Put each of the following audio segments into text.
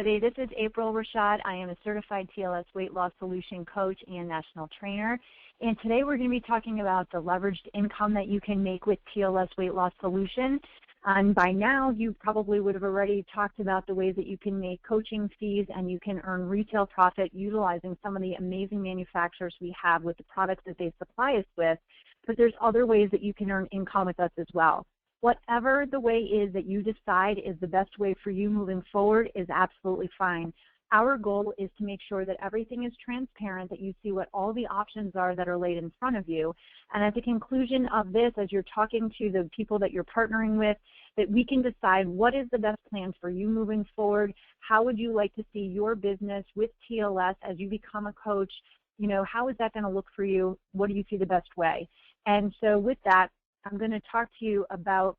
Today, this is April Rashad. I am a certified TLS weight loss solution coach and national trainer. And today we're going to be talking about the leveraged income that you can make with TLS weight loss solution. And by now, you probably would have already talked about the ways that you can make coaching fees and you can earn retail profit utilizing some of the amazing manufacturers we have with the products that they supply us with. But there's other ways that you can earn income with us as well. Whatever the way is that you decide is the best way for you moving forward is absolutely fine. Our goal is to make sure that everything is transparent, that you see what all the options are that are laid in front of you. And at the conclusion of this, as you're talking to the people that you're partnering with, that we can decide what is the best plan for you moving forward. How would you like to see your business with TLS as you become a coach? You know, how is that going to look for you? What do you see the best way? And so with that, I'm going to talk to you about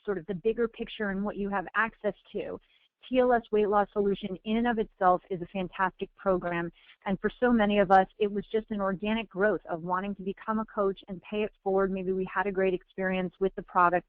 sort of the bigger picture and what you have access to. TLS Weight Loss Solution in and of itself is a fantastic program, and for so many of us, it was just an organic growth of wanting to become a coach and pay it forward. Maybe we had a great experience with the product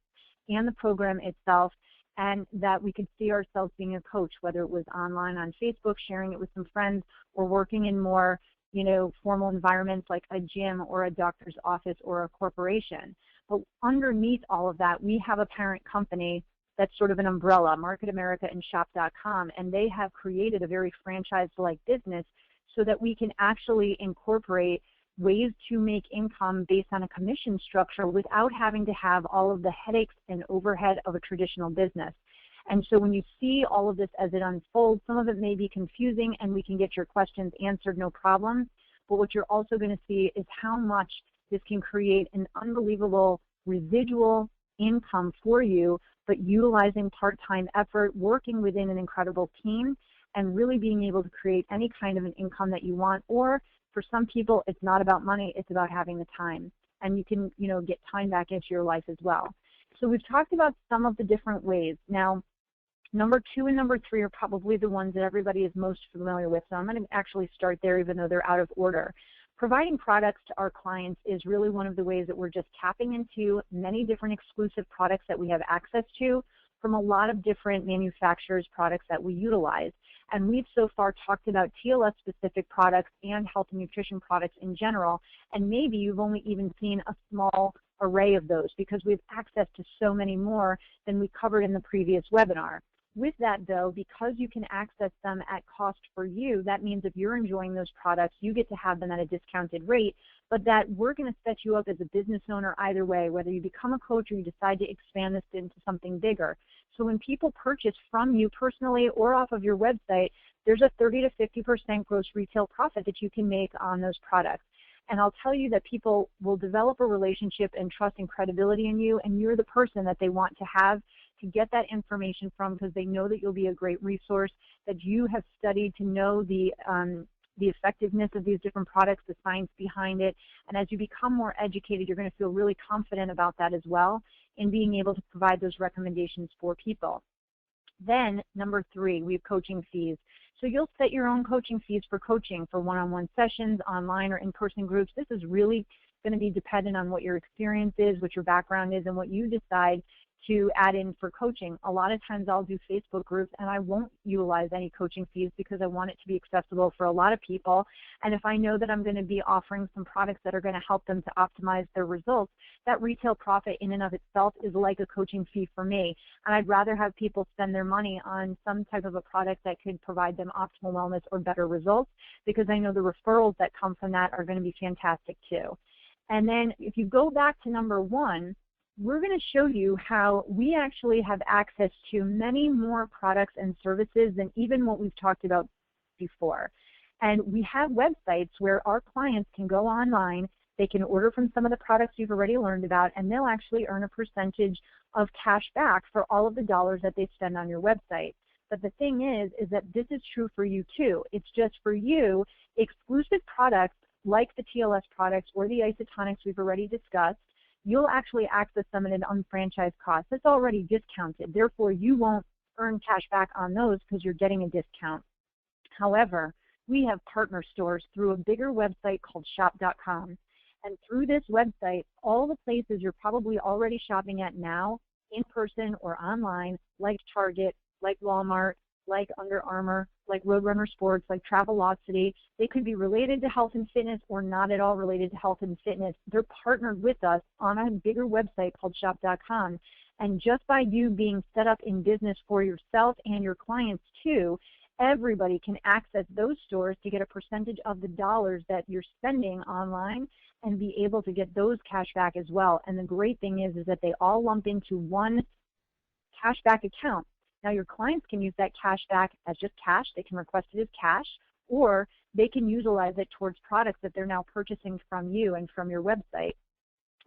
and the program itself, and that we could see ourselves being a coach, whether it was online on Facebook, sharing it with some friends, or working in more, you know, formal environments like a gym or a doctor's office or a corporation. But underneath all of that, we have a parent company that's sort of an umbrella, Market America and Shop.com, and they have created a very franchise-like business so that we can actually incorporate ways to make income based on a commission structure without having to have all of the headaches and overhead of a traditional business. And so when you see all of this as it unfolds, some of it may be confusing and we can get your questions answered, no problem. But what you're also going to see is how much this can create an unbelievable residual income for you, but utilizing part-time effort, working within an incredible team, and really being able to create any kind of an income that you want. Or for some people, it's not about money, it's about having the time. And you can, you know, get time back into your life as well. So we've talked about some of the different ways. Now, number 2 and number 3 are probably the ones that everybody is most familiar with. So I'm going to actually start there even though they're out of order. Providing products to our clients is really one of the ways that we're just tapping into many different exclusive products that we have access to from a lot of different manufacturers' products that we utilize. And we've so far talked about TLS-specific products and health and nutrition products in general, and maybe you've only even seen a small array of those because we have access to so many more than we covered in the previous webinar. With that, though, because you can access them at cost for you, that means if you're enjoying those products, you get to have them at a discounted rate, but that we're going to set you up as a business owner either way, whether you become a coach or you decide to expand this into something bigger. So when people purchase from you personally or off of your website, there's a 30 to 50% gross retail profit that you can make on those products. And I'll tell you that people will develop a relationship and trust and credibility in you, and you're the person that they want to have to get that information from because they know that you'll be a great resource, that you have studied to know the effectiveness of these different products, the science behind it. And as you become more educated, you're going to feel really confident about that as well in being able to provide those recommendations for people. Then, number 3, we have coaching fees. So you'll set your own coaching fees for coaching, for one-on-one sessions, online or in-person groups. This is really going to be dependent on what your experience is, what your background is, and what you decide to add in for coaching. A lot of times I'll do Facebook groups and I won't utilize any coaching fees because I want it to be accessible for a lot of people. And if I know that I'm going to be offering some products that are going to help them to optimize their results, that retail profit in and of itself is like a coaching fee for me. And I'd rather have people spend their money on some type of a product that could provide them optimal wellness or better results because I know the referrals that come from that are going to be fantastic too. And then if you go back to number 1, we're going to show you how we actually have access to many more products and services than even what we've talked about before. And we have websites where our clients can go online, they can order from some of the products you've already learned about, and they'll actually earn a percentage of cash back for all of the dollars that they spend on your website. But the thing is that this is true for you too. It's just for you, exclusive products like the TLS products or the isotonics we've already discussed, you'll actually access them at an unfranchised cost. It's already discounted. Therefore, you won't earn cash back on those because you're getting a discount. However, we have partner stores through a bigger website called Shop.com. And through this website, all the places you're probably already shopping at now, in person or online, like Target, like Walmart, like Under Armour, like Roadrunner Sports, like Travelocity. They could be related to health and fitness or not at all related to health and fitness. They're partnered with us on a bigger website called shop.com. And just by you being set up in business for yourself and your clients too, everybody can access those stores to get a percentage of the dollars that you're spending online and be able to get those cash back as well. And the great thing is that they all lump into one cash back account. Now your clients can use that cash back as just cash. They can request it as cash, or they can utilize it towards products that they're now purchasing from you and from your website.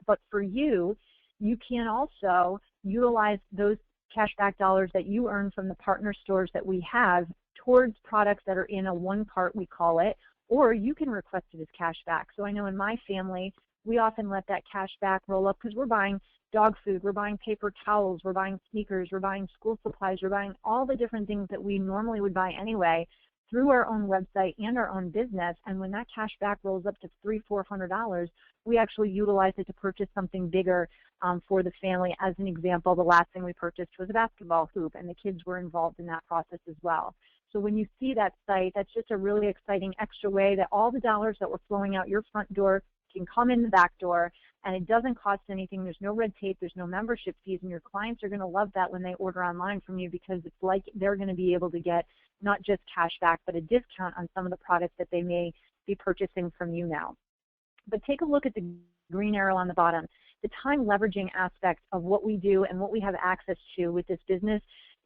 But for you, you can also utilize those cashback dollars that you earn from the partner stores that we have towards products that are in a one cart, we call it, or you can request it as cash back. So I know in my family, we often let that cash back roll up because we're buying dog food, we're buying paper towels, we're buying sneakers, we're buying school supplies, we're buying all the different things that we normally would buy anyway through our own website and our own business. And when that cash back rolls up to $300-400, we actually utilize it to purchase something bigger for the family. As an example, the last thing we purchased was a basketball hoop, and the kids were involved in that process as well. So when you see that site, that's just a really exciting extra way that all the dollars that were flowing out your front door can come in the back door, and it doesn't cost anything. There's no red tape, there's no membership fees, and your clients are going to love that when they order online from you, because it's like they're going to be able to get not just cash back, but a discount on some of the products that they may be purchasing from you now. But take a look at the green arrow on the bottom. The time leveraging aspect of what we do and what we have access to with this business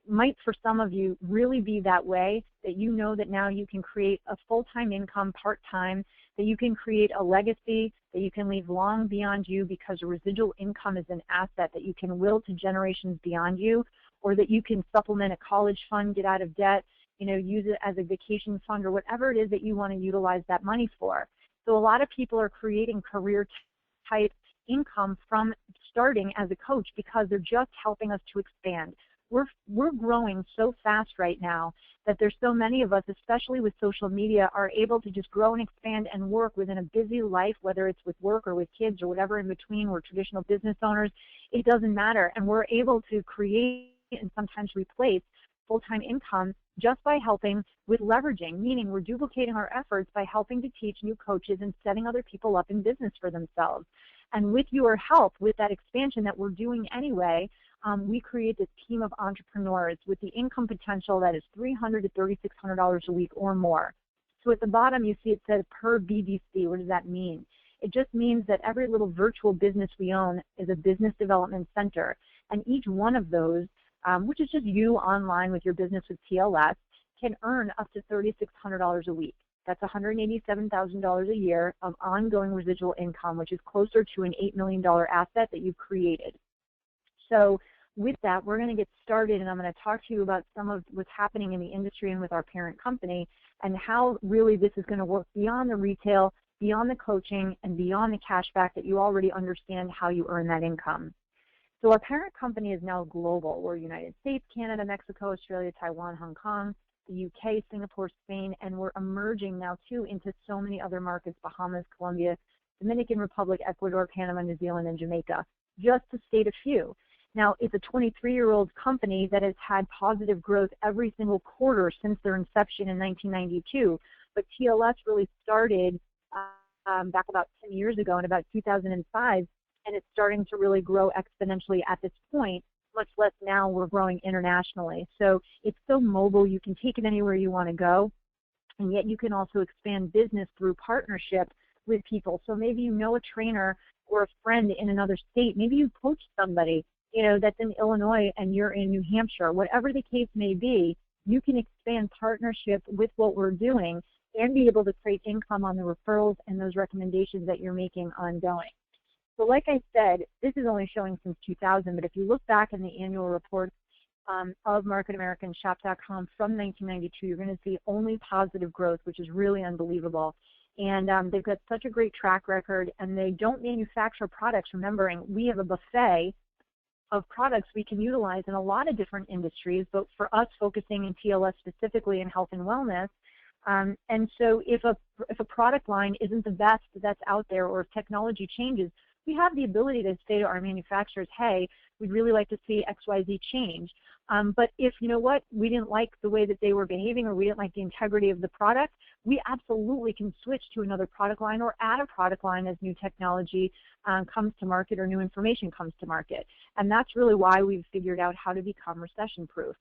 might, for some of you, really be that way, that you know that now you can create a full-time income part-time, that you can create a legacy that you can leave long beyond you, because a residual income is an asset that you can will to generations beyond you, or that you can supplement a college fund, get out of debt, use it as a vacation fund, or whatever it is that you want to utilize that money for. So a lot of people are creating career-type income from starting as a coach because they're just helping us to expand. We're growing so fast right now that there's so many of us, especially with social media, are able to just grow and expand and work within a busy life, whether it's with work or with kids or whatever in between. We're traditional business owners. It doesn't matter. And we're able to create and sometimes replace full-time income just by helping with leveraging, meaning we're duplicating our efforts by helping to teach new coaches and setting other people up in business for themselves. And with your help, with that expansion that we're doing anyway, we create this team of entrepreneurs with the income potential that is $300 to $3,600 a week or more. So at the bottom you see it says per BDC. What does that mean? It just means that every little virtual business we own is a business development center. And each one of those, which is just you online with your business with TLS, can earn up to $3,600 a week. That's $187,000 a year of ongoing residual income, which is closer to an $8 million asset that you've created. So with that, we're going to get started, and I'm going to talk to you about some of what's happening in the industry and with our parent company, and how really this is going to work beyond the retail, beyond the coaching, and beyond the cashback that you already understand how you earn that income. So our parent company is now global. We're United States, Canada, Mexico, Australia, Taiwan, Hong Kong, the UK, Singapore, Spain, and we're emerging now too into so many other markets: Bahamas, Colombia, Dominican Republic, Ecuador, Panama, New Zealand, and Jamaica, just to state a few. Now, it's a 23-year-old company that has had positive growth every single quarter since their inception in 1992, but TLS really started back about 10 years ago in about 2005, and it's starting to really grow exponentially at this point, much less now we're growing internationally. So it's so mobile, you can take it anywhere you want to go, and yet you can also expand business through partnership with people. So maybe you know a trainer or a friend in another state, maybe you coach somebody that's in Illinois and you're in New Hampshire. Whatever the case may be, you can expand partnership with what we're doing and be able to create income on the referrals and those recommendations that you're making ongoing. So like I said, this is only showing since 2000, but if you look back in the annual reports of Market America and Shop.com from 1992, you're going to see only positive growth, which is really unbelievable. And they've got such a great track record, and they don't manufacture products. Remembering, we have a buffet of products we can utilize in a lot of different industries, but for us focusing in TLS specifically in health and wellness. And so if a product line isn't the best that's out there, or if technology changes, we have the ability to say to our manufacturers, hey, we'd really like to see XYZ change. But if, you know what, we didn't like the way that they were behaving or we didn't like the integrity of the product, we absolutely can switch to another product line or add a product line as new technology comes to market or new information comes to market. And that's really why we've figured out how to become recession-proof.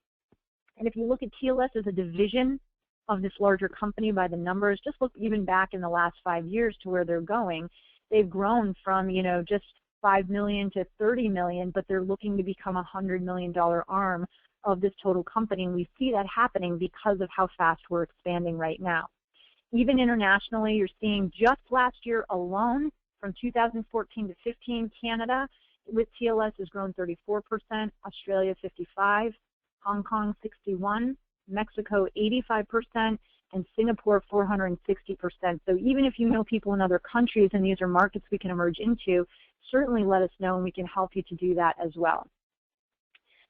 And if you look at TLS as a division of this larger company by the numbers, just look even back in the last 5 years to where they're going. They've grown from, you know, just $5 million to $30 million, but they're looking to become a $100 million arm of this total company. And we see that happening because of how fast we're expanding right now. Even internationally, you're seeing just last year alone, from 2014 to 15, Canada with TLS has grown 34%, Australia 55%, Hong Kong 61%, Mexico 85%, and Singapore 460%. So even if you know people in other countries and these are markets we can emerge into, certainly let us know and we can help you to do that as well.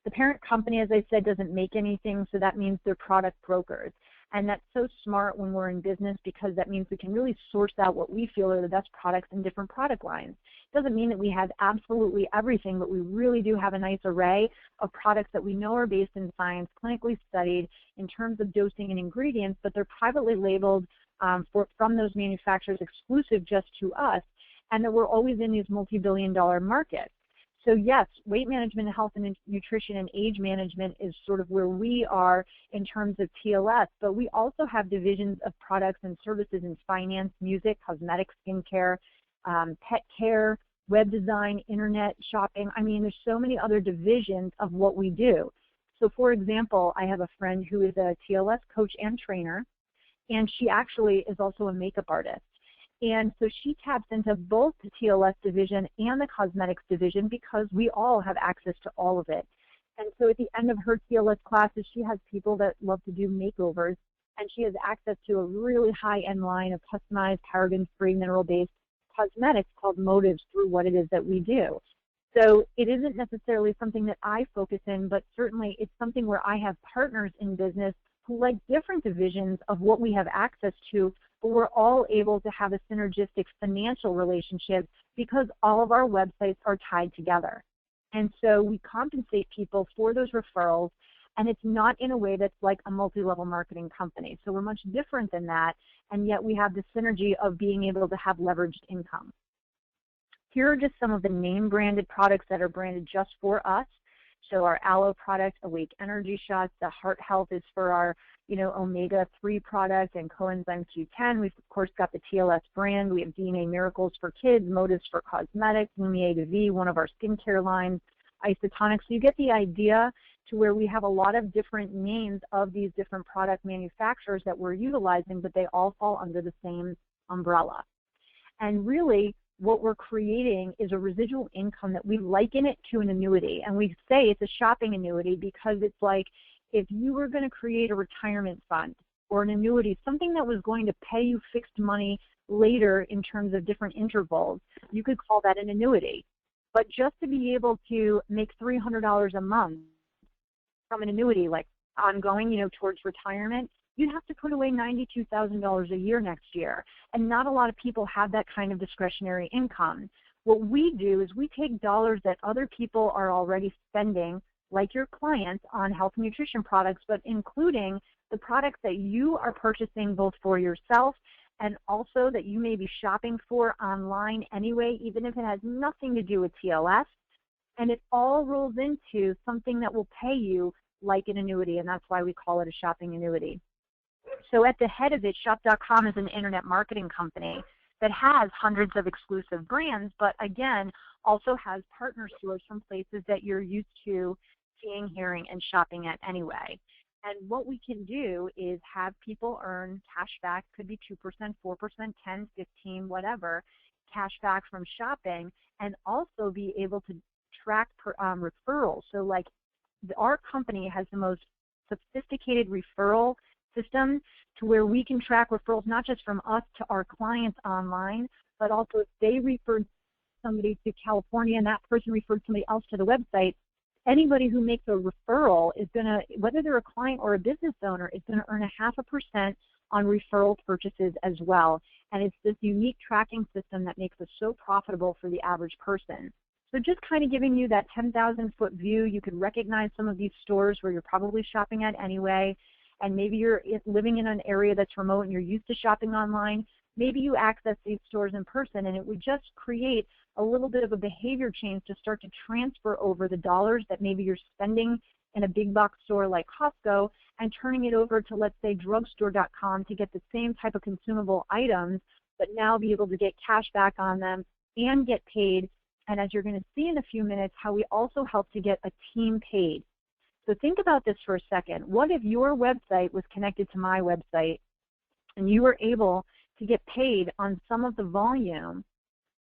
The parent company, as I said, doesn't make anything, so that means they're product brokers. And that's so smart when we're in business because that means we can really source out what we feel are the best products in different product lines. It doesn't mean that we have absolutely everything, but we really do have a nice array of products that we know are based in science, clinically studied in terms of dosing and ingredients, but they're privately labeled from those manufacturers exclusive just to us, and that we're always in these multi-billion-dollar markets. So yes, weight management, health and nutrition, and age management is sort of where we are in terms of TLS, but we also have divisions of products and services in finance, music, cosmetics, skincare, pet care, web design, internet, shopping. I mean, there's so many other divisions of what we do. So for example, I have a friend who is a TLS coach and trainer, and she actually is also a makeup artist. And so she taps into both the TLS division and the cosmetics division because we all have access to all of it. And so at the end of her TLS classes, she has people that love to do makeovers, and she has access to a really high-end line of customized, paraben-free, mineral-based cosmetics called Motives through what it is that we do. So it isn't necessarily something that I focus in, but certainly it's something where I have partners in business who like different divisions of what we have access to, but we're all able to have a synergistic financial relationship because all of our websites are tied together. And so we compensate people for those referrals, and it's not in a way that's like a multi-level marketing company. So we're much different than that, and yet we have the synergy of being able to have leveraged income. Here are just some of the name-branded products that are branded just for us. So our Aloe product, Awake Energy Shots, the Heart Health is for our, omega-3 product and coenzyme Q10. We've, of course, got the TLS brand. We have DNA Miracles for kids, Motives for cosmetics, Lumiere de Vie, one of our skincare lines, Isotonic. So you get the idea to where we have a lot of different names of these different product manufacturers that we're utilizing, but they all fall under the same umbrella. And really, what we're creating is a residual income that we liken it to an annuity. And we say it's a shopping annuity because it's like if you were going to create a retirement fund or an annuity, something that was going to pay you fixed money later in terms of different intervals, you could call that an annuity. But just to be able to make $300 a month from an annuity, like ongoing, towards retirement, you'd have to put away $92,000 a year next year. And not a lot of people have that kind of discretionary income. What we do is we take dollars that other people are already spending, like your clients, on health and nutrition products, but including the products that you are purchasing both for yourself and also that you may be shopping for online anyway, even if it has nothing to do with TLS. And it all rolls into something that will pay you like an annuity, and that's why we call it a shopping annuity. So at the head of it, Shop.com is an internet marketing company that has hundreds of exclusive brands, but again, also has partner stores from places that you're used to seeing, hearing, and shopping at anyway. And what we can do is have people earn cash back, could be 2%, 4%, 10, 15, whatever, cash back from shopping, and also be able to track referrals. So like our company has the most sophisticated referral system to where we can track referrals not just from us to our clients online, but also if they referred somebody to California and that person referred somebody else to the website, anybody who makes a referral is going to, whether they're a client or a business owner, is going to earn 0.5% on referral purchases as well. And it's this unique tracking system that makes us so profitable for the average person. So just kind of giving you that 10,000-foot view, you could recognize some of these stores where you're probably shopping at anyway, and maybe you're living in an area that's remote and you're used to shopping online. Maybe you access these stores in person, and it would just create a little bit of a behavior change to start to transfer over the dollars that maybe you're spending in a big box store like Costco and turning it over to, let's say, drugstore.com to get the same type of consumable items, but now be able to get cash back on them and get paid. And as you're going to see in a few minutes, how we also help to get a team paid. So think about this for a second. What if your website was connected to my website and you were able to get paid on some of the volume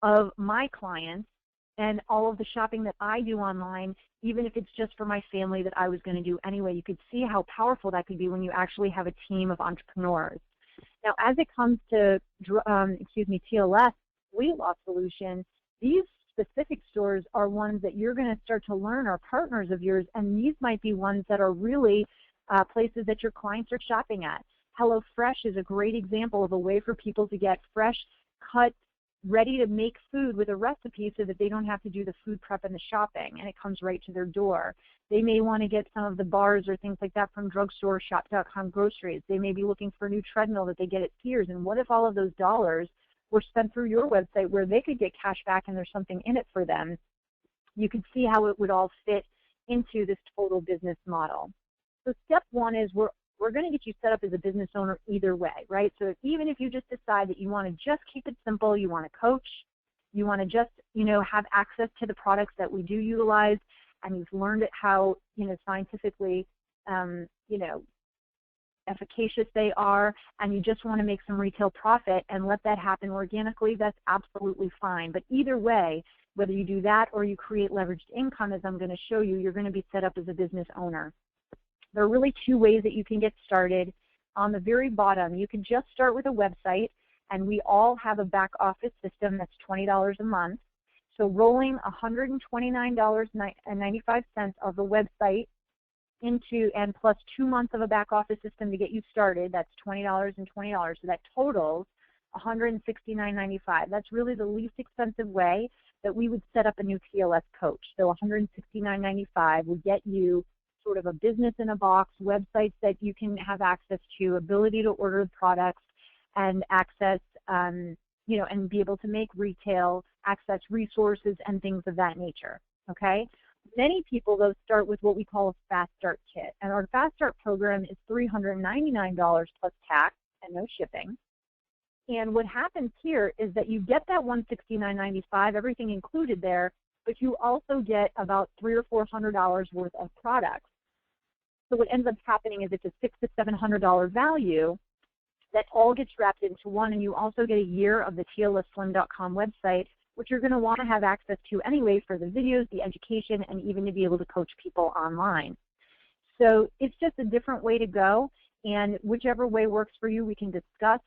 of my clients and all of the shopping that I do online, even if it's just for my family that I was going to do anyway? You could see how powerful that could be when you actually have a team of entrepreneurs. Now, as it comes to TLS weight loss solution, these specific stores are ones that you're going to start to learn are partners of yours, and these might be ones that are really places that your clients are shopping at. HelloFresh is a great example of a way for people to get fresh, cut, ready-to-make food with a recipe so that they don't have to do the food prep and the shopping, and it comes right to their door. They may want to get some of the bars or things like that from drugstore, shop.com groceries. They may be looking for a new treadmill that they get at Sears, and what if all of those dollars were spent through your website where they could get cash back and there's something in it for them? You can see how it would all fit into this total business model. So step one is we're going to get you set up as a business owner either way, right? So even if you just decide that you want to just keep it simple, you want to coach, you want to just, have access to the products that we do utilize, and you've learned it how, scientifically, efficacious they are, and you just want to make some retail profit and let that happen organically, that's absolutely fine. But either way, whether you do that or you create leveraged income, as I'm going to show you, you're going to be set up as a business owner. There are really two ways that you can get started. On the very bottom, you can just start with a website, and we all have a back office system that's $20 a month. So rolling $129.95 of the website into, and plus 2 months of a back office system to get you started, that's $20 and $20. So that totals $169.95. That's really the least expensive way that we would set up a new TLS coach. So $169.95 would get you sort of a business in a box, websites that you can have access to, ability to order products, and access, and be able to make retail, access resources, and things of that nature, okay? Many people, though, start with what we call a Fast Start Kit, and our Fast Start program is $399 plus tax and no shipping. And what happens here is that you get that $169.95, everything included there, but you also get about $300 or $400 worth of products. So what ends up happening is it's a $600 to $700 value that all gets wrapped into one, and you also get a year of the TLSSlim.com website, which you're going to want to have access to anyway for the videos, the education, and even to be able to coach people online. So it's just a different way to go, and whichever way works for you, we can discuss,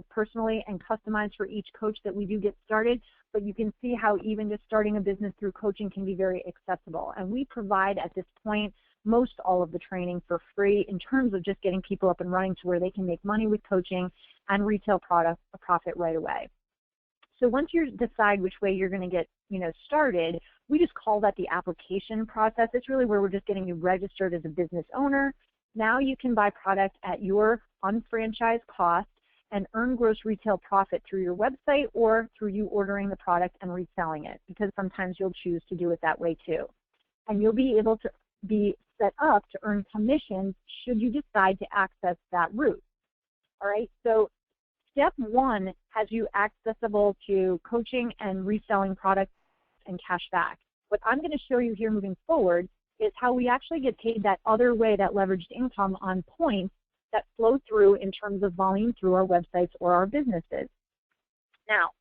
personally and customize for each coach that we do get started, but you can see how even just starting a business through coaching can be very accessible. And we provide at this point most all of the training for free in terms of just getting people up and running to where they can make money with coaching and retail profit right away. So once you decide which way you're going to get started, we just call that the application process. It's really where we're just getting you registered as a business owner. Now you can buy product at your unfranchised cost and earn gross retail profit through your website or through you ordering the product and reselling it, because sometimes you'll choose to do it that way too. And you'll be able to be set up to earn commissions should you decide to access that route. All right, so step one has you accessible to coaching and reselling products and cash back. What I'm going to show you here moving forward is how we actually get paid that other way, that leveraged income on points that flow through in terms of volume through our websites or our businesses. Now,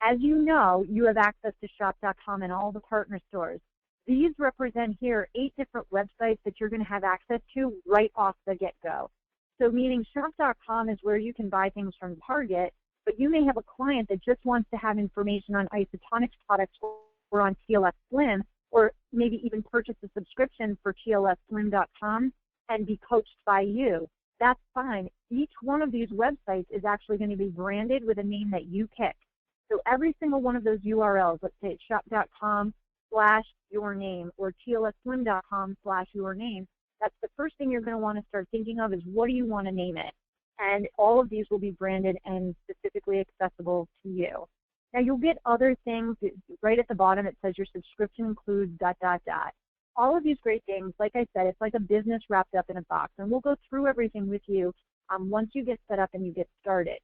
as you know, you have access to shop.com and all the partner stores. These represent here 8 different websites that you're going to have access to right off the get-go. So meaning shop.com is where you can buy things from Target, but you may have a client that just wants to have information on isotonics products or on TLS Slim, or maybe even purchase a subscription for TLSSlim.com and be coached by you. that's fine. Each one of these websites is actually going to be branded with a name that you pick. So every single one of those URLs, let's say it's shop.com/yourname or tlsswim.com/yourname, that's the first thing you're going to want to start thinking of is what do you want to name it? And all of these will be branded and specifically accessible to you. Now you'll get other things right at the bottom. It says your subscription includes ... All of these great things, like I said, it's like a business wrapped up in a box, and we'll go through everything with you once you get set up and you get started.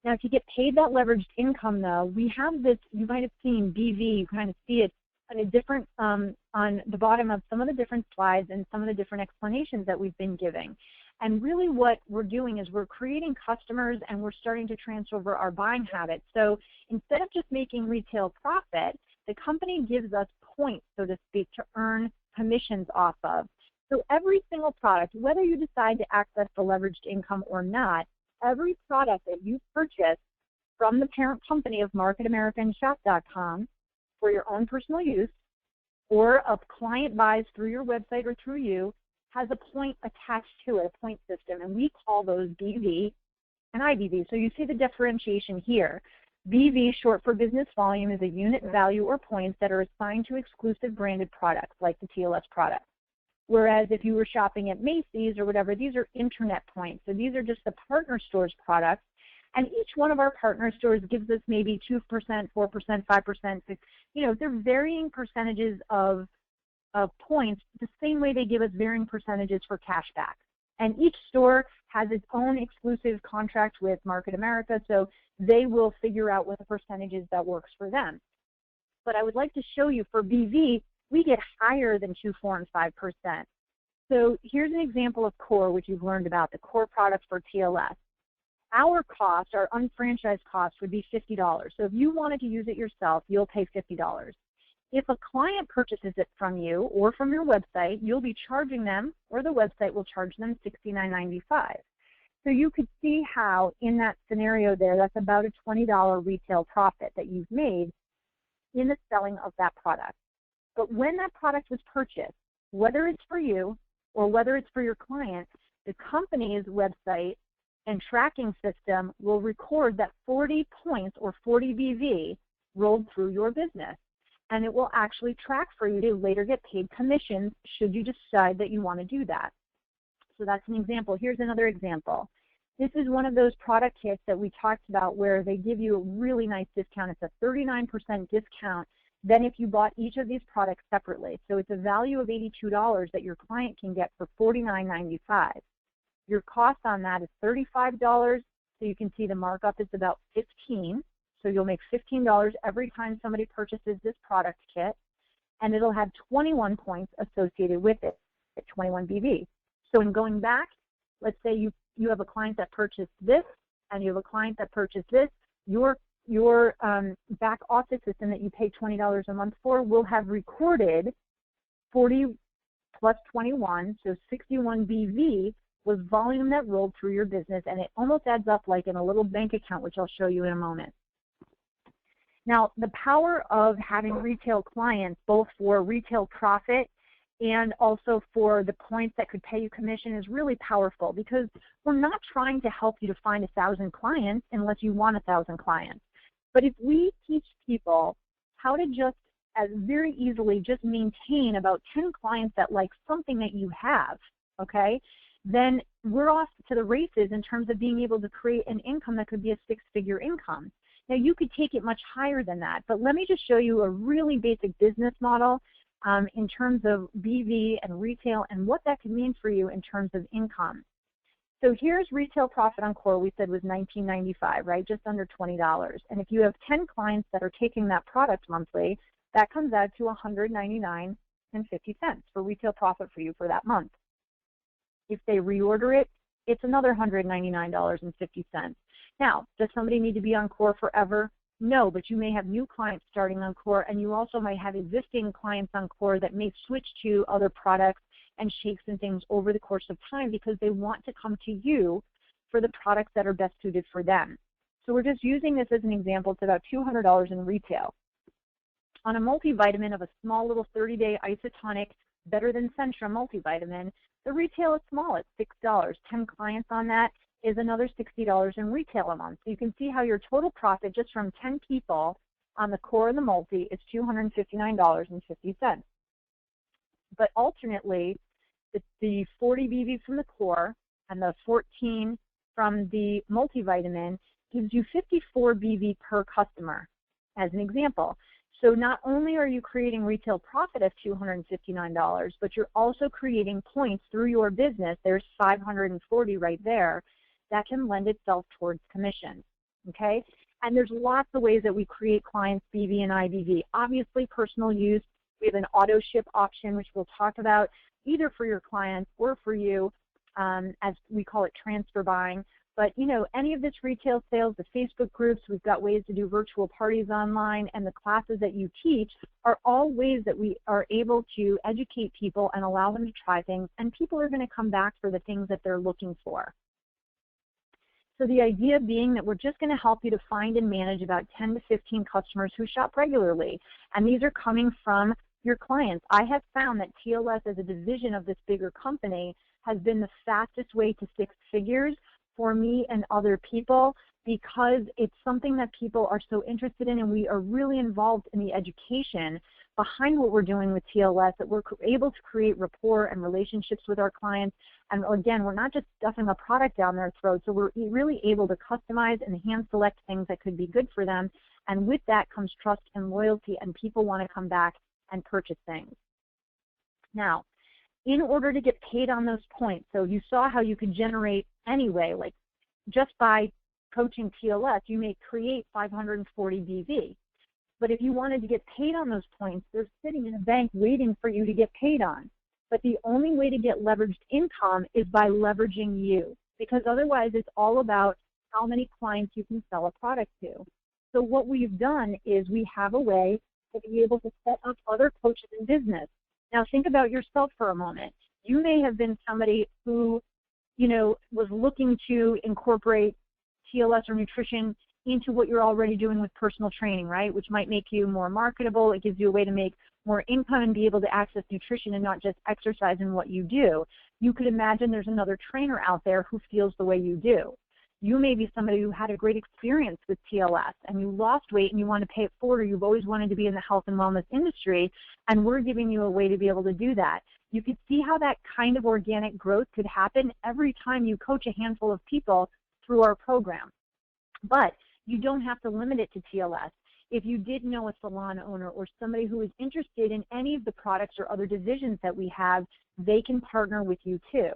Now, if you get paid that leveraged income, though, we have this, you might have seen BV, you kind of see it on a different, on the bottom of some of the different slides and some of the different explanations that we've been giving. And really what we're doing is we're creating customers and we're starting to transfer over our buying habits. So instead of just making retail profit, the company gives us points, so to speak, to earn commissions off of. So every single product, whether you decide to access the leveraged income or not, every product that you purchase from the parent company of Market America and Shop.com for your own personal use, or a client buys through your website or through you, has a point attached to it, a point system, and we call those BV and IBV. So you see the differentiation here. BV, short for business volume, is a unit value or points that are assigned to exclusive branded products like the TLS product. Whereas if you were shopping at Macy's or whatever, these are internet points. So these are just the partner stores products. And each one of our partner stores gives us maybe 2%, 4%, 5%. You know, they're varying percentages of points the same way they give us varying percentages for cash back. And each store has its own exclusive contract with Market America, so they will figure out what the percentages that works for them. But I would like to show you for BV, we get higher than 2%, 4%, and 5%. So here's an example of core, which you've learned about, the core products for TLS. Our cost, our unfranchised cost, would be $50. So if you wanted to use it yourself, you'll pay $50. If a client purchases it from you or from your website, you'll be charging them, or the website will charge them, $69.95. So you could see how in that scenario there, that's about a $20 retail profit that you've made in the selling of that product. But when that product was purchased, whether it's for you or whether it's for your client, the company's website and tracking system will record that 40 points or 40 BV rolled through your business. And it will actually track for you to later get paid commissions should you decide that you want to do that. So that's an example. Here's another example. This is one of those product kits that we talked about where they give you a really nice discount. It's a 39% discount than if you bought each of these products separately. So it's a value of $82 that your client can get for $49.95. Your cost on that is $35, so you can see the markup is about $15. So you'll make $15 every time somebody purchases this product kit, and it'll have 21 points associated with it, at 21 BV. So in going back, let's say you have a client that purchased this, and you have a client that purchased this, your back office system that you pay $20 a month for will have recorded 40 plus 21, so 61 BV was volume that rolled through your business, and it almost adds up like in a little bank account, which I'll show you in a moment. Now, the power of having retail clients, both for retail profit and also for the points that could pay you commission, is really powerful because we're not trying to help you to find 1,000 clients unless you want 1,000 clients. But if we teach people how to just as very easily just maintain about 10 clients that like something that you have, okay, then we're off to the races in terms of being able to create an income that could be a six-figure income. Now, you could take it much higher than that, but let me just show you a really basic business model in terms of BV and retail and what that could mean for you in terms of income. So here's retail profit on core, we said was $19.95, right, just under $20. And if you have 10 clients that are taking that product monthly, that comes out to $199.50 for retail profit for you for that month. If they reorder it, it's another $199.50. Now, does somebody need to be on core forever? No, but you may have new clients starting on core, and you also might have existing clients on core that may switch to other products and shakes and things over the course of time because they want to come to you for the products that are best suited for them. So we're just using this as an example. It's about $200 in retail. On a multivitamin of a small little 30-day isotonic, better than Centrum multivitamin, The retail is small. It's $6. 10 clients on that is another $60 in retail a month. So you can see how your total profit just from 10 people on the core and the multi is $259.50. But alternately, the 40 BV from the core and the 14 from the multivitamin gives you 54 BV per customer, as an example. So not only are you creating retail profit of $259, but you're also creating points through your business. There's 540 right there that can lend itself towards commission, okay? And there's lots of ways that we create clients BV and IBV. Obviously, personal use. We have an auto ship option, which we'll talk about either for your clients or for you, as we call it transfer buying. But, you know, any of this retail sales, the Facebook groups, we've got ways to do virtual parties online, and the classes that you teach are all ways that we are able to educate people and allow them to try things, and people are going to come back for the things that they're looking for. So the idea being that we're just going to help you to find and manage about 10 to 15 customers who shop regularly, and these are coming from your clients. I have found that TLS as a division of this bigger company has been the fastest way to 6 figures for me and other people, because it's something that people are so interested in, and we are really involved in the education behind what we're doing with TLS, that we're able to create rapport and relationships with our clients. And again, we're not just stuffing a product down their throat, so we're really able to customize and hand select things that could be good for them. And with that comes trust and loyalty, and people want to come back and purchase things. Now, in order to get paid on those points, so you saw how you could generate anyway, like just by coaching TLS, you may create 540 BV. But if you wanted to get paid on those points, they're sitting in a bank waiting for you to get paid on. But the only way to get leveraged income is by leveraging you, because otherwise it's all about how many clients you can sell a product to. So what we've done is we have a way to be able to set up other coaches in business. Now think about yourself for a moment. You may have been somebody who, you know, was looking to incorporate TLS or nutrition into what you're already doing with personal training, right? Which might make you more marketable. It gives you a way to make more income and be able to access nutrition and not just exercise in what you do. You could imagine there's another trainer out there who feels the way you do. You may be somebody who had a great experience with TLS and you lost weight and you want to pay it forward, or you've always wanted to be in the health and wellness industry, and we're giving you a way to be able to do that. You could see how that kind of organic growth could happen every time you coach a handful of people through our program. But you don't have to limit it to TLS. If you did know a salon owner or somebody who is interested in any of the products or other divisions that we have, they can partner with you too.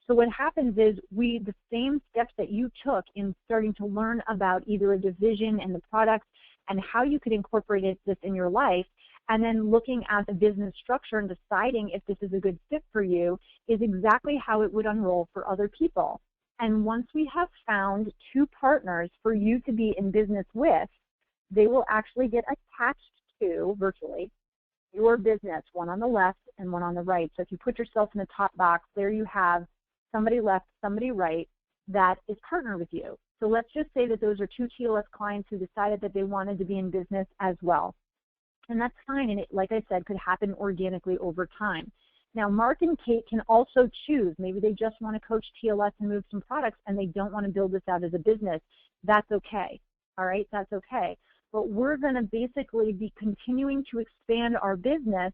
So what happens is the same steps that you took in starting to learn about either a division and the products and how you could incorporate this in your life, and then looking at the business structure and deciding if this is a good fit for you, is exactly how it would unroll for other people. And once we have found 2 partners for you to be in business with, they will actually get attached to, virtually, your business, one on the left and one on the right. So if you put yourself in the top box, there you have somebody left, somebody right, that is partnered with you. So let's just say that those are 2 TLS clients who decided that they wanted to be in business as well. And that's fine, and it, like I said, could happen organically over time. Now, Mark and Kate can also choose. Maybe they just want to coach TLS and move some products, and they don't want to build this out as a business. That's okay, all right? That's okay. But we're going to basically be continuing to expand our business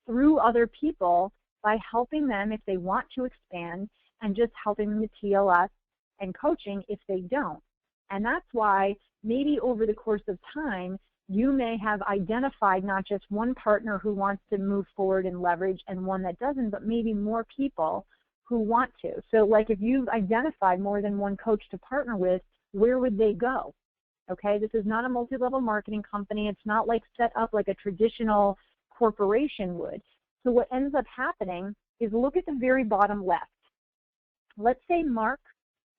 through other people by helping them if they want to expand, and just helping them with TLS and coaching if they don't. And that's why maybe over the course of time, you may have identified not just one partner who wants to move forward and leverage and one that doesn't, but maybe more people who want to. So like if you've identified more than one coach to partner with, where would they go? Okay, this is not a multi-level marketing company. It's not like set up like a traditional corporation would. So what ends up happening is, look at the very bottom left. Let's say Mark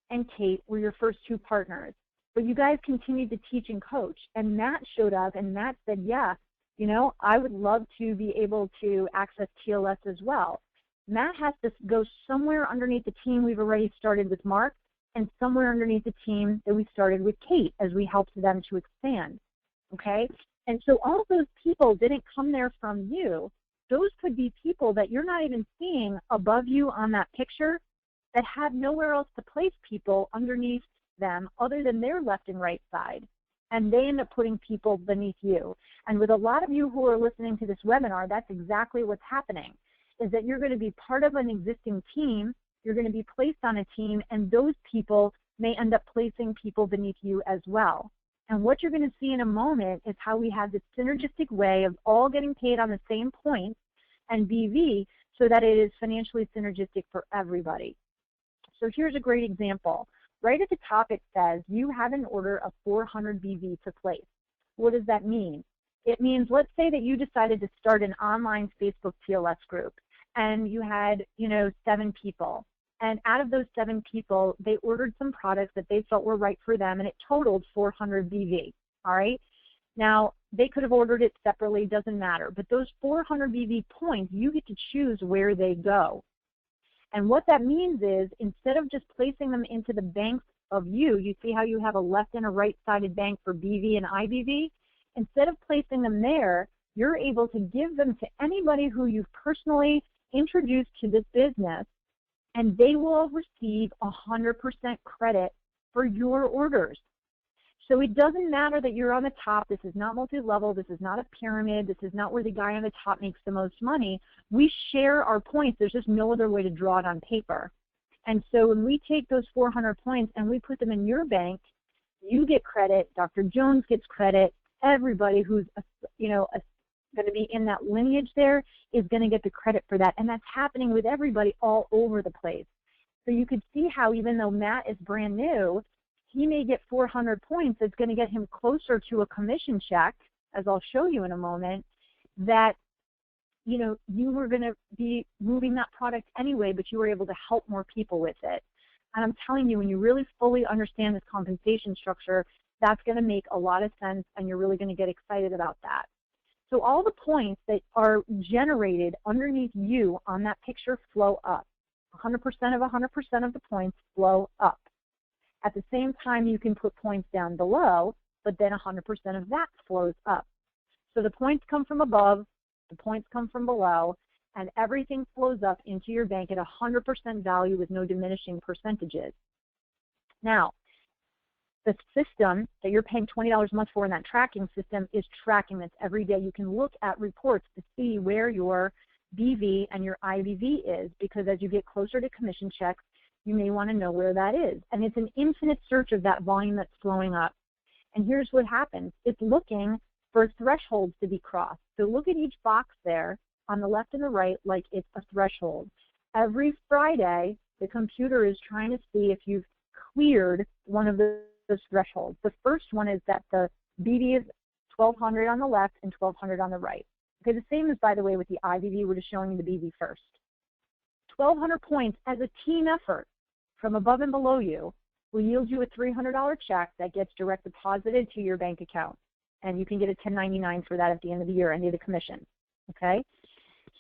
and Kate were your first 2 partners, but you guys continued to teach and coach, and Matt showed up, and Matt said, yeah, you know, I would love to be able to access TLS as well. Matt has to go somewhere underneath the team we've already started with Mark, and somewhere underneath the team that we started with Kate as we helped them to expand, okay? And so all of those people didn't come there from you. those could be people that you're not even seeing above you on that picture that have nowhere else to place people underneath them other than their left and right side. And they end up putting people beneath you. And with a lot of you who are listening to this webinar, that's exactly what's happening, is that you're going to be part of an existing team, you're going to be placed on a team, and those people may end up placing people beneath you as well. And what you're going to see in a moment is how we have this synergistic way of all getting paid on the same points and BV so that it is financially synergistic for everybody. So here's a great example. Right at the top it says you have an order of 400 BV to place. What does that mean? It means, let's say that you decided to start an online Facebook TLS group and you had, 7 people. And out of those 7 people, they ordered some products that they felt were right for them, and it totaled 400 BV, all right? Now, they could have ordered it separately, doesn't matter. But those 400 BV points, you get to choose where they go. And what that means is, instead of just placing them into the banks of you see how you have a left and a right-sided bank for BV and IBV? Instead of placing them there, you're able to give them to anybody who you've personally introduced to this business, and they will receive 100% credit for your orders. So it doesn't matter that you're on the top. This is not multi-level. This is not a pyramid. This is not where the guy on the top makes the most money. We share our points. There's just no other way to draw it on paper. And so when we take those 400 points and we put them in your bank, you get credit. Dr. Jones gets credit. Everybody who's going to be in that lineage there is going to get the credit for that. And that's happening with everybody all over the place. So you could see how even though Matt is brand new, he may get 400 points that's going to get him closer to a commission check, as I'll show you in a moment, that you were going to be moving that product anyway, but you were able to help more people with it. And I'm telling you, when you really fully understand this compensation structure, that's going to make a lot of sense, and you're really going to get excited about that. So all the points that are generated underneath you on that picture flow up. 100% of 100% of the points flow up. At the same time, you can put points down below, but then 100% of that flows up. So the points come from above, the points come from below, and everything flows up into your bank at 100% value with no diminishing percentages. Now, the system that you're paying $20 a month for in that tracking system is tracking this every day. You can look at reports to see where your BV and your IBV is, because as you get closer to commission checks, you may want to know where that is. And it's an infinite search of that volume that's flowing up. And here's what happens. It's looking for thresholds to be crossed. So look at each box there on the left and the right like it's a threshold. Every Friday, the computer is trying to see if you've cleared one of those thresholds. The first one is that the BV is 1,200 on the left and 1,200 on the right. Okay, the same is, by the way, with the IBV. We're just showing you the BV first. 1,200 points as a team effort from above and below you will yield you a $300 check that gets direct deposited to your bank account. And you can get a 1099 for that at the end of the year, any of the commission. Okay?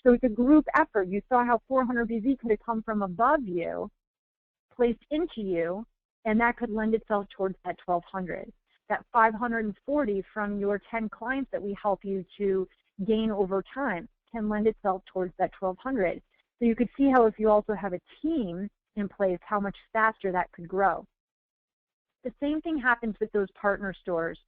So it's a group effort. You saw how 400 BV could have come from above you, placed into you, and that could lend itself towards that 1,200. That 540 from your 10 clients that we help you to gain over time can lend itself towards that 1,200. So you could see how if you also have a team in place, how much faster that could grow. The same thing happens with those partner stores.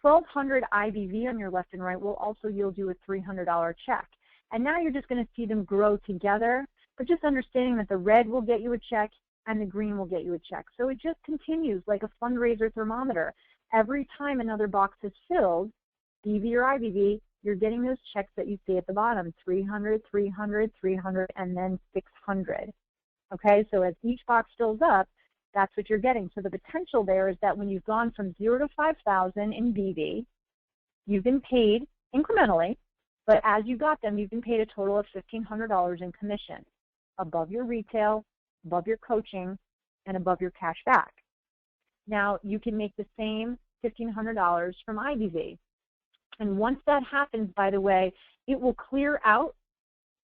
1,200 IBV on your left and right will also yield you a $300 check. And now you're just going to see them grow together, but just understanding that the red will get you a check and the green will get you a check. So it just continues like a fundraiser thermometer. Every time another box is filled, BV or IBV, you're getting those checks that you see at the bottom, 300, 300, 300, and then 600. Okay, so as each box fills up, that's what you're getting. So the potential there is that when you've gone from 0 to 5,000 in BV, you've been paid incrementally, but as you got them, you've been paid a total of $1,500 in commission, above your retail, above your coaching, and above your cash back. Now, you can make the same $1,500 from IBV. And once that happens, by the way, it will clear out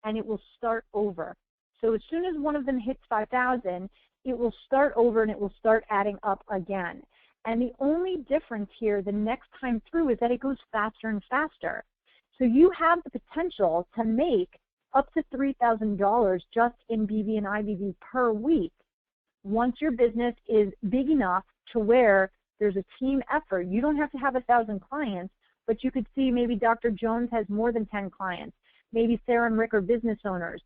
and it will start over. So as soon as one of them hits 5,000, it will start over and it will start adding up again. And the only difference here the next time through is that it goes faster and faster. So you have the potential to make up to $3,000 just in BV and IBV per week. Once your business is big enough to where there's a team effort, you don't have to have 1,000 clients, but you could see maybe Dr. Jones has more than 10 clients. Maybe Sarah and Rick are business owners.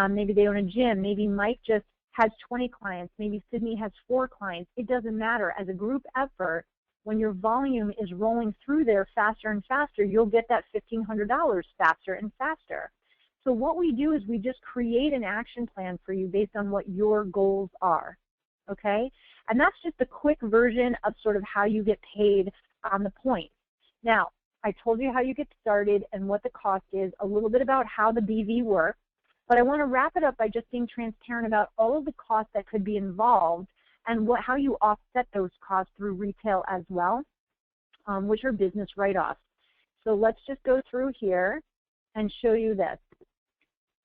Maybe they own a gym. Maybe Mike just has 20 clients. Maybe Sydney has 4 clients. It doesn't matter. As a group effort, when your volume is rolling through there faster and faster, you'll get that $1,500 faster and faster. So what we do is we just create an action plan for you based on what your goals are, okay? And that's just a quick version of sort of how you get paid on the point. Now, I told you how you get started and what the cost is, a little bit about how the BV works, but I want to wrap it up by just being transparent about all of the costs that could be involved and how you offset those costs through retail as well, which are business write-offs. So let's just go through here and show you this.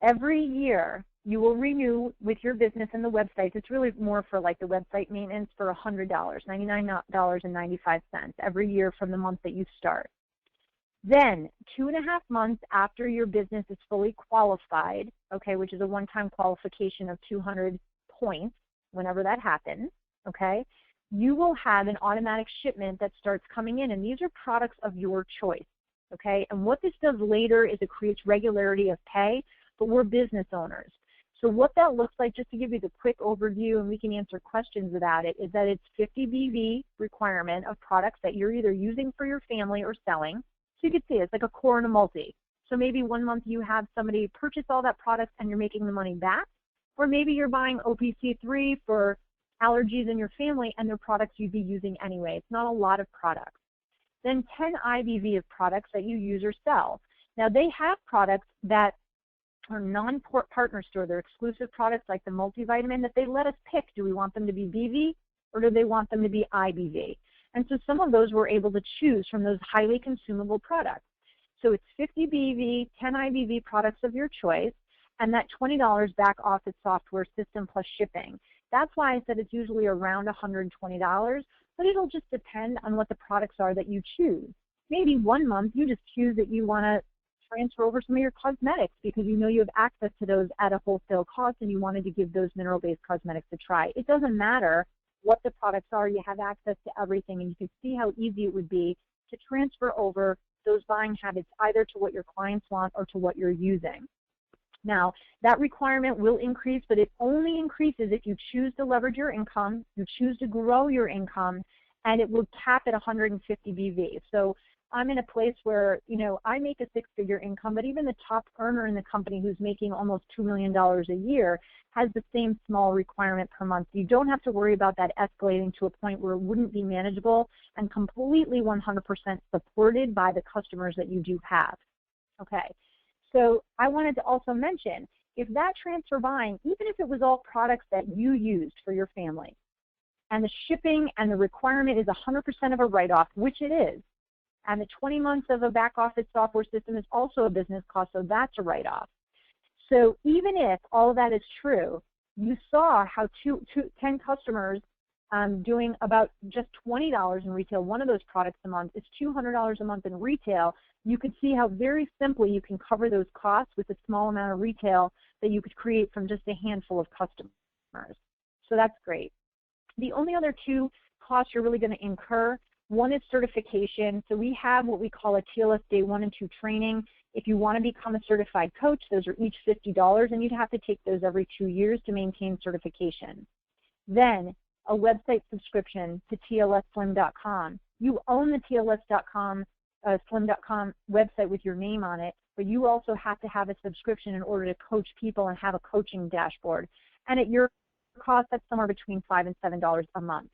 Every year, you will renew with your business and the websites. It's really more for like the website maintenance for $100, $99.95 every year from the month that you start. Then 2.5 months after your business is fully qualified, okay, which is a one-time qualification of 200 points, whenever that happens, okay, you will have an automatic shipment that starts coming in, and these are products of your choice, okay? And what this does later is it creates regularity of pay, but we're business owners. So what that looks like, just to give you the quick overview, and we can answer questions about it, is that it's 50 BV requirement of products that you're either using for your family or selling. So you can see it's like a core and a multi. So maybe one month you have somebody purchase all that product and you're making the money back, or maybe you're buying OPC3 for allergies in your family and they're products you'd be using anyway. It's not a lot of products. Then 10 IBV of products that you use or sell. Now they have products that are non-partner store. They're exclusive products like the multivitamin that they let us pick. Do we want them to be BV or do they want them to be IBV? And so some of those we're able to choose from those highly consumable products. So it's 50 BV, 10 IBV products of your choice, and that $20 back office software system plus shipping. That's why I said it's usually around $120, but it'll just depend on what the products are that you choose. Maybe one month you just choose that you want to transfer over some of your cosmetics because you know you have access to those at a wholesale cost and you wanted to give those mineral-based cosmetics a try. It doesn't matter what the products are, you have access to everything, and you can see how easy it would be to transfer over those buying habits either to what your clients want or to what you're using. Now, that requirement will increase, but it only increases if you choose to leverage your income, you choose to grow your income, and it will cap at 150 BV. So I'm in a place where, you know, I make a 6-figure income, but even the top earner in the company who's making almost $2 million a year has the same small requirement per month. You don't have to worry about that escalating to a point where it wouldn't be manageable and completely 100% supported by the customers that you do have. Okay, so I wanted to also mention, if that transfer buying, even if it was all products that you used for your family, and the shipping and the requirement is 100% of a write-off, which it is, and the 20 months of a back office software system is also a business cost, so that's a write-off. So even if all of that is true, you saw how 10 customers doing about just $20 in retail, one of those products a month, is $200 a month in retail. You could see how very simply you can cover those costs with a small amount of retail that you could create from just a handful of customers. So that's great. The only other 2 costs you're really going to incur, one is certification. So we have what we call a TLS Day 1 and 2 training. If you want to become a certified coach, those are each $50, and you'd have to take those every 2 years to maintain certification. Then a website subscription to TLSSlim.com. You own the TLS.com, Slim.com website with your name on it, but you also have to have a subscription in order to coach people and have a coaching dashboard. And at your cost, that's somewhere between $5 and $7 a month.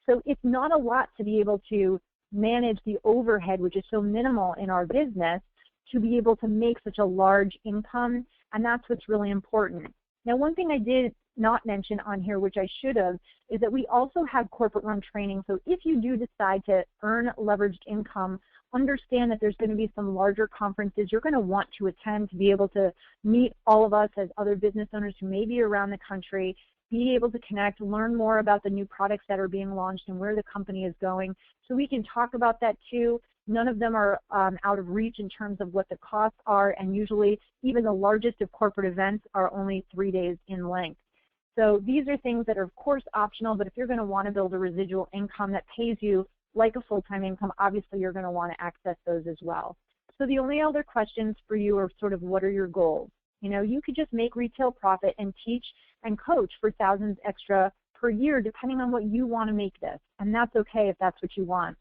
So it's not a lot to be able to manage the overhead, which is so minimal in our business, to be able to make such a large income, and that's what's really important. Now, one thing I did not mention on here, which I should have, is that we also have corporate run training. So if you do decide to earn leveraged income, understand that there's going to be some larger conferences you're going to want to attend to be able to meet all of us as other business owners who may be around the country, be able to connect, learn more about the new products that are being launched and where the company is going. So we can talk about that too. None of them are out of reach in terms of what the costs are, and usually even the largest of corporate events are only 3 days in length. So these are things that are, of course, optional, but if you're going to want to build a residual income that pays you like a full-time income, obviously you're going to want to access those as well. So the only other questions for you are sort of, what are your goals? You know, you could just make retail profit and teach and coach for thousands extra per year, depending on what you want to make this. And that's okay if that's what you want.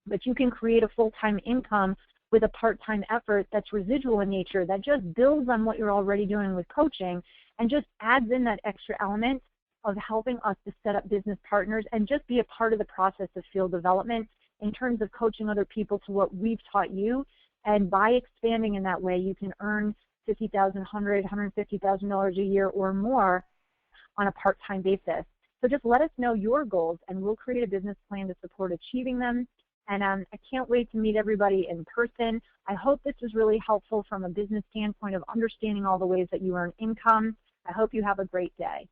But you can create a full-time income with a part-time effort that's residual in nature, that just builds on what you're already doing with coaching and just adds in that extra element of helping us to set up business partners and just be a part of the process of field development in terms of coaching other people to what we've taught you. And by expanding in that way, you can earn $50,000, $100,000, $150,000 a year or more on a part-time basis. So just let us know your goals, and we'll create a business plan to support achieving them. And I can't wait to meet everybody in person. I hope this was really helpful from a business standpoint of understanding all the ways that you earn income. I hope you have a great day.